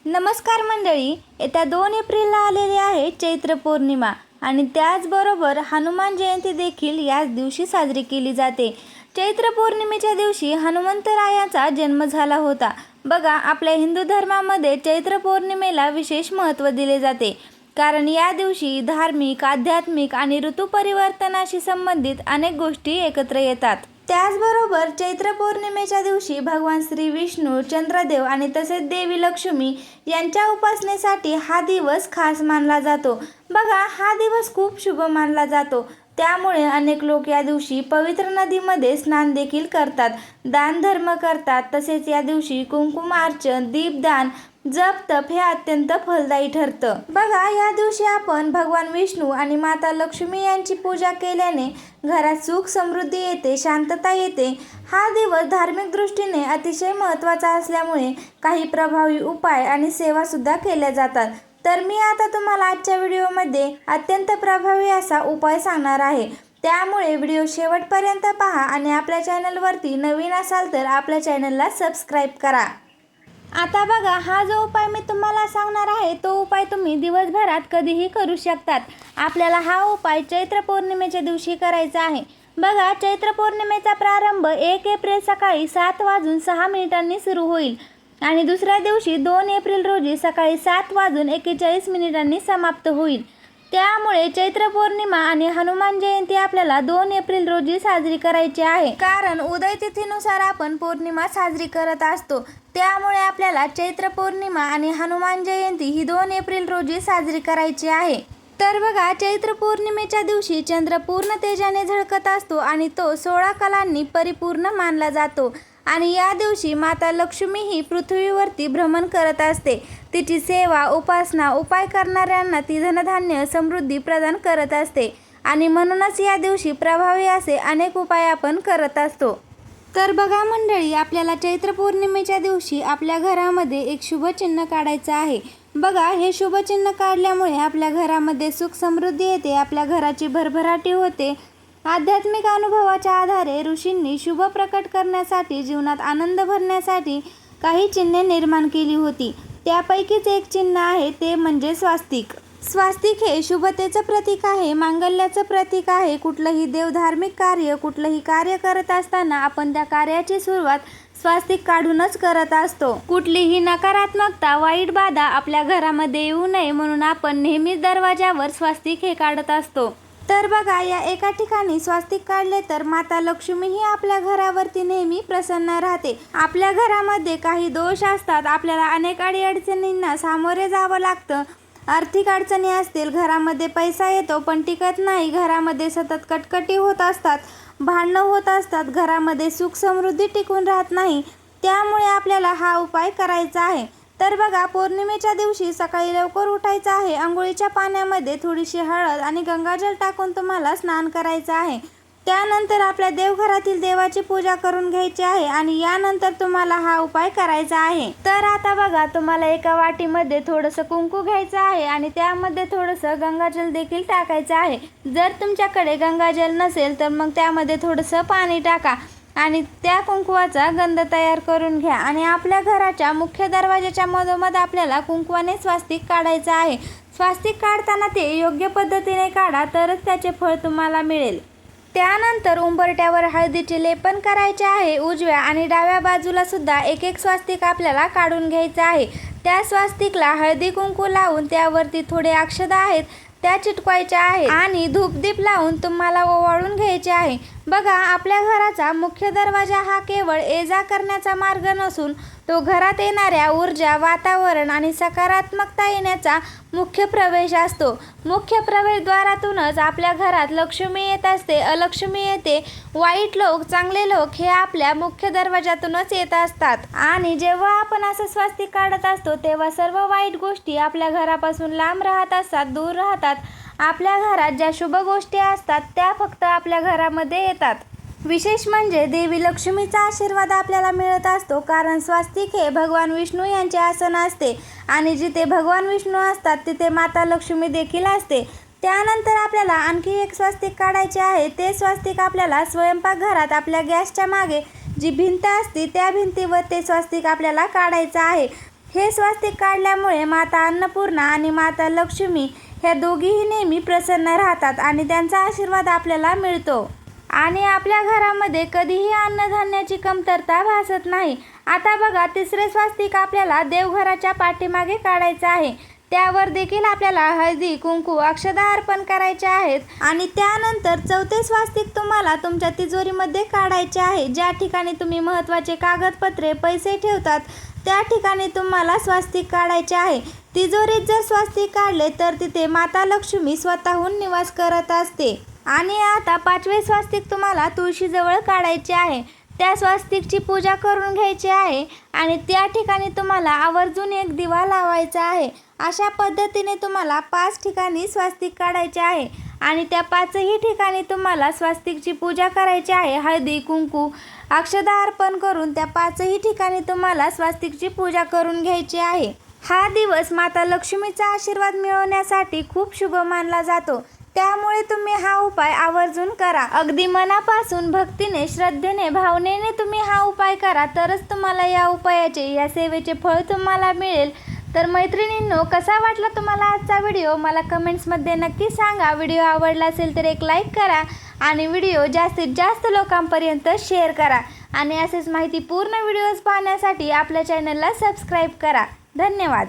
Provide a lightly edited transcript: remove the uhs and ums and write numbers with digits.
नमस्कार मंडळी, येत्या 2 एप्रिलला आलेली आहे चैत्र पौर्णिमा आणि त्याचबरोबर हनुमान जयंती देखील याच दिवशी साजरी केली जाते। चैत्र पौर्णिमेच्या दिवशी हनुमंतरायाचा जन्म झाला होता। बघा, आपल्या हिंदू धर्मामध्ये चैत्र पौर्णिमेला विशेष महत्त्व दिले जाते, कारण या दिवशी धार्मिक, आध्यात्मिक आणि ऋतू परिवर्तनाशी संबंधित अनेक गोष्टी एकत्र येतात। त्याचबरोबर चैत्र पौर्णिमेच्या दिवशी भगवान श्री विष्णू, चंद्रदेव आणि तसेच देवी लक्ष्मी यांच्या उपासनेसाठी हा दिवस खास मानला जातो। बघा, हा दिवस खूप शुभ मानला जातो, त्यामुळे अनेक लोक या दिवशी पवित्र नदीमध्ये स्नान देखील करतात, दान धर्म करतात। तसेच या दिवशी कुंकुमार्चन, दीपदान, जप तप हे अत्यंत फलदायी ठरतं। बघा, या दिवशी आपण भगवान विष्णू आणि माता लक्ष्मी यांची पूजा केल्याने घरात सुख समृद्धी येते, शांतता येते। हा दिवस धार्मिक दृष्टीने अतिशय महत्त्वाचा असल्यामुळे काही प्रभावी उपाय आणि सेवा सुद्धा केल्या जातात। तर मी आता तुम्हाला आजच्या व्हिडिओमध्ये अत्यंत प्रभावी असा उपाय सांगणार आहे, त्यामुळे व्हिडिओ शेवटपर्यंत पहा आणि आपल्या चॅनलवरती नवीन असाल तर आपल्या चॅनलला सबस्क्राईब करा। आता बघा, हा जो उपाय मी तुम्हाला सांगणार आहे तो उपाय तुम्ही दिवसभरात कधीही करू शकतात। आपल्याला हा उपाय चैत्र पौर्णिमेच्या दिवशी करायचा आहे। बघा, चैत्र पौर्णिमेचा प्रारंभ 1 एप्रिल सकाळी 7:06 सुरू होईल आणि दुसऱ्या दिवशी 2 एप्रिल रोजी सकाळी 7:41 समाप्त होईल। त्यामुळे चैत्र पौर्णिमा आणि हनुमान जयंती आपल्याला 2 एप्रिल रोजी साजरी करायची आहे, कारण उदय तिथीनुसार आपण पौर्णिमा साजरी करत असतो। त्यामुळे आपल्याला चैत्र पौर्णिमा आणि हनुमान जयंती ही 2 एप्रिल रोजी साजरी करायची आहे। तर बघा, चैत्र पौर्णिमेच्या दिवशी चंद्र पूर्ण तेजाने झळकत असतो आणि तो 16 कलांनी परिपूर्ण मानला जातो आणि या दिवशी माता लक्ष्मी ही पृथ्वीवरती भ्रमण करत असते। तिची सेवा, उपासना, उपाय करणाऱ्यांना ती धनधान्य, समृद्धी प्रदान करत असते आणि म्हणूनच या दिवशी प्रभावी असे अनेक उपाय आपण करत असतो। तर बघा मंडळी, आपल्याला चैत्र पौर्णिमेच्या दिवशी आपल्या घरामध्ये एक शुभ चिन्ह काढायचं आहे। बघा, हे शुभ चिन्ह काढल्यामुळे आपल्या घरामध्ये सुख समृद्धी येते, आपल्या घराची भरभराटी होते। आध्यात्मिक अनुभवाच्या आधारे ऋषींनी शुभ प्रकट करण्यासाठी, जीवनात आनंद भरण्यासाठी काही चिन्हे निर्माण केली होती। त्यापैकीच एक चिन्ह आहे ते म्हणजे स्वास्तिक। स्वास्तिक हे शुभतेचं प्रतीक आहे, मांगल्याचं प्रतीक आहे। कुठलंही देवधार्मिक कार्य, कुठलंही कार्य करत असताना आपण त्या कार्याची सुरुवात स्वास्तिक काढूनच करत असतो। कुठलीही नकारात्मकता, वाईट बाधा आपल्या घरामध्ये येऊ नये म्हणून आपण नेहमीच दरवाजावर स्वास्तिक हे काढत असतो। तर बघा, या एका ठिकाणी स्वास्तिक काढले तर माता लक्ष्मी ही आपल्या घरावरती नेहमी प्रसन्न राहते। आपल्या घरामध्ये काही दोष असतात, आपल्याला अनेक अडीअडचणींना सामोरे जावं लागतं। आर्थिक अडचणी असतील, घरामध्ये पैसा येतो पण टिकत नाही, घरामध्ये सतत कटकटी होत असतात, भांडणं होत असतात, घरामध्ये सुख समृद्धी टिकून राहत नाही, त्यामुळे आपल्याला हा उपाय करायचा आहे। तर बघा, पौर्णिमेच्या दिवशी सकाळी लवकर उठायचं आहे, अंघोळीच्या पाण्यामध्ये थोडीशी हळद आणि गंगाजल टाकून तुम्हाला स्नान करायचं आहे। त्यानंतर आपल्या देवघरातील देवाची पूजा करून घ्यायची आहे आणि यानंतर तुम्हाला हा उपाय करायचा आहे। तर आता बघा, तुम्हाला एका वाटीमध्ये थोडंसं कुंकू घ्यायचं आहे आणि त्यामध्ये थोडंसं गंगाजल देखील टाकायचं आहे। जर तुमच्याकडे गंगाजल नसेल तर मग त्यामध्ये थोडंसं पाणी टाका आणि त्या कुंकवाचा गंध तयार करून घ्या आणि आपल्या घराच्या मुख्य दरवाजाच्या मधोमध आपल्याला कुंकवाने स्वास्तिक काढायचं आहे। स्वास्तिक काढताना ते योग्य पद्धतीने काढा, तरच त्याचे फळ तुम्हाला मिळेल। त्यानंतर उंबरट्यावर हळदीचे लेपन करायचे आहे। उजव्या आणि डाव्या बाजूला सुद्धा एक एक स्वास्तिक आपल्याला काढून घ्यायचं आहे। त्या स्वास्तिकला हळदी कुंकू लावून त्यावरती थोडे अक्षता आहेत त्या चिटकवायच्या आहेत आणि धूपदीप लावून तुम्हाला ओवाळून घ्यायचे आहे। बघा, आपल्या घराचा मुख्य दरवाजा हा केवळ ये-जा करण्याचा मार्ग नसून तो घरात येणाऱ्या ऊर्जा, वातावरण आणि सकारात्मकता येण्याचा मुख्य प्रवेश असतो। मुख्य प्रवेशद्वारातूनच आपल्या घरात लक्ष्मी येत असते, अलक्ष्मी येते। वाईट लोक, चांगले लोक हे आपल्या मुख्य दरवाजातूनच येत असतात आणि जेव्हा आपण असं स्वास्तिक काढत असतो तेव्हा सर्व वाईट गोष्टी आपल्या घरापासून लांब राहत असतात, दूर राहतात। आपल्या घरात ज्या शुभ गोष्टी असतात त्या फक्त आपल्या घरामध्ये येतात। विशेष म्हणजे देवी लक्ष्मीचा आशीर्वाद आपल्याला मिळत असतो, कारण स्वास्तिक हे भगवान विष्णू यांचे आसन असते आणि जिथे भगवान विष्णू असतात तिथे माता लक्ष्मी देखील असते। त्यानंतर आपल्याला आणखी एक स्वास्तिक काढायचे आहे। ते स्वास्तिक आपल्याला स्वयंपाकघरात आपल्या गॅसच्या मागे जी भिंत असते त्या भिंतीवर ते स्वास्तिक आपल्याला काढायचं आहे। हे स्वास्तिक काढल्यामुळे माता अन्नपूर्णा आणि माता लक्ष्मी ह्या दोघीही नेहमी प्रसन्न राहतात आणि त्यांचा आशीर्वाद आपल्याला मिळतो आणि आपल्या घरामध्ये कधीही अन्नधान्याची कमतरता भासत नाही. आता बघा, तिसरे स्वास्तिक आपल्याला देवघराच्या पाठीमागे काढायचं आहे. त्यावर देखील आपल्याला हळदी कुंकू अक्षदा अर्पण करायचे आहेत आणि त्यानंतर चौथे स्वास्तिक तुम्हाला तुमच्या तिजोरीमध्ये काढायचे आहे. ज्या ठिकाणी तुम्ही महत्त्वाचे कागदपत्रे पैसे ठेवतात त्या ठिकाणी तुम्हाला स्वास्तिक काढायचे आहे. तिजोरीत जर स्वास्तिक काढले तर तिथे माता लक्ष्मी स्वतःहून निवास करत असते. आणि आता पाचवे स्वास्तिक तुम्हाला तुळशीजवळ काढायचे आहे. त्या स्वास्तिकची पूजा करून घ्यायची आहे आणि त्या ठिकाणी तुम्हाला आवर्जून एक दिवा लावायचा आहे. अशा पद्धतीने तुम्हाला 5 ठिकाणी स्वास्तिक काढायचे आहे आणि त्या 5ही ठिकाणी तुम्हाला स्वास्तिकची पूजा करायची आहे. हळदी कुंकू अक्षदा अर्पण करून त्या 5ही ठिकाणी तुम्हाला स्वास्तिकची पूजा करून घ्यायची आहे. हा दिवस माता लक्ष्मीचा आशीर्वाद मिळवण्यासाठी खूप शुभ मानला जातो. त्यामुळे तुम्ही हा उपाय आवर्जून करा. अगदी मनापासून भक्तीने श्रद्धेने भावनेने तुम्ही हा उपाय करा, तरच तुम्हाला या उपायाचे या सेवेचे फळ तुम्हाला मिळेल. तर मैत्रिणींनो, कसा वाटला तुम्हाला आजचा व्हिडिओ मला कमेंट्समध्ये नक्की सांगा. व्हिडिओ आवडला असेल तर एक लाईक करा आणि व्हिडिओ जास्तीत जास्त लोकांपर्यंत शेअर करा आणि असेच माहितीपूर्ण व्हिडिओज पाहण्यासाठी आपल्या चॅनलला सबस्क्राईब करा. धन्यवाद.